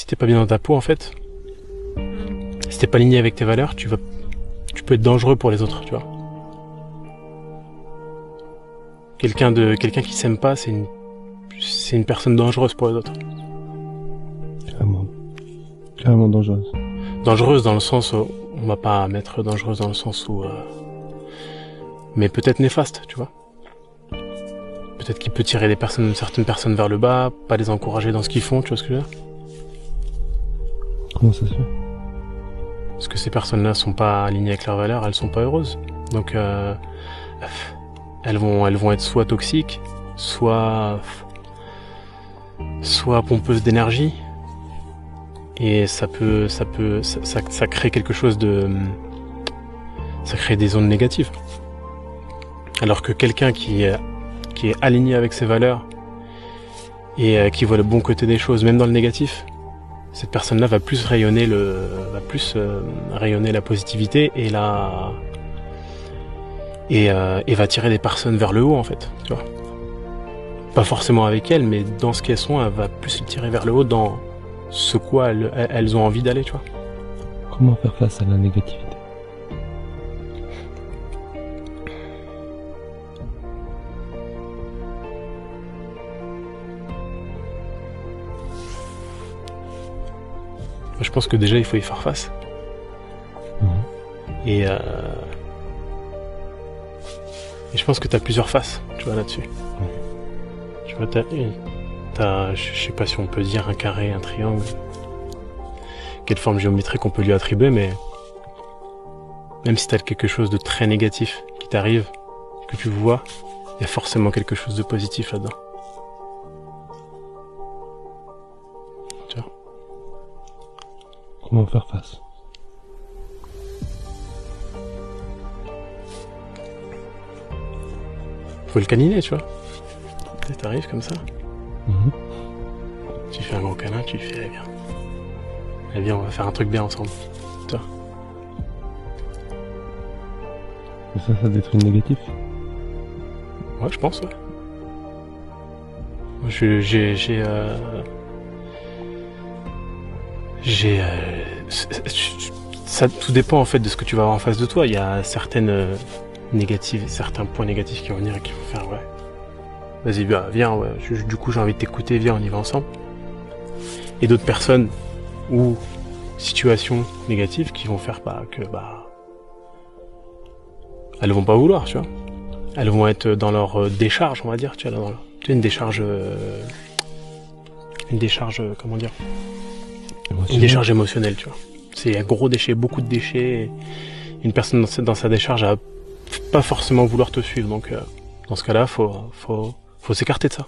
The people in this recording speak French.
si t'es pas bien dans ta peau, en fait, si t'es pas aligné avec tes valeurs, tu peux être dangereux pour les autres, tu vois. Quelqu'un qui s'aime pas, c'est une personne dangereuse pour les autres. Carrément dangereuse. Dangereuse dans le sens où, on va pas mettre dangereuse dans le sens où, mais peut-être néfaste, tu vois. Peut-être qu'il peut tirer certaines personnes vers le bas, pas les encourager dans ce qu'ils font, tu vois ce que je veux dire? Comment ça se fait? Parce que ces personnes-là sont pas alignées avec leurs valeurs, elles sont pas heureuses. Donc, elles vont être soit toxiques, soit pompeuses d'énergie. Et ça crée quelque chose ça crée des ondes négatives. Alors que quelqu'un qui est aligné avec ses valeurs et qui voit le bon côté des choses, même dans le négatif, cette personne-là va plus rayonner la positivité et va tirer des personnes vers le haut, en fait, tu vois. Pas forcément avec elles, mais dans ce qu'elles sont, elle va plus les tirer vers le haut dans ce quoi elles ont envie d'aller, tu vois. Comment faire face à la négativité? Je pense que déjà il faut y faire face. Et je pense que t'as plusieurs faces, tu vois, là-dessus. Tu vois, je sais pas si on peut dire un carré, un triangle, quelle forme géométrique on peut lui attribuer, mais même si t'as quelque chose de très négatif qui t'arrive, que tu vois, il y a forcément quelque chose de positif là-dedans. Tu vois? Comment faire face? Faut le câliner, tu vois. T'arrives comme ça. Tu fais un gros câlin, tu fais, viens. Eh bien, on va faire un truc bien ensemble. Tu vois. Et ça détruit le négatif? Ouais, je pense, ouais. Ça, tout dépend en fait de ce que tu vas avoir en face de toi. Il y a certaines certains points négatifs qui vont venir et qui vont faire, ouais. Vas-y, viens, ouais. Du coup, j'ai envie de t'écouter, viens, on y va ensemble. Et d'autres personnes ou situations négatives qui vont faire elles vont pas vouloir, tu vois. Elles vont être dans leur décharge, on va dire, tu vois, une décharge, comment dire, une décharge émotionnelle, tu vois. C'est un gros déchet, beaucoup de déchets. Une personne dans sa décharge a pas forcément vouloir te suivre, donc dans ce cas-là, faut s'écarter de ça.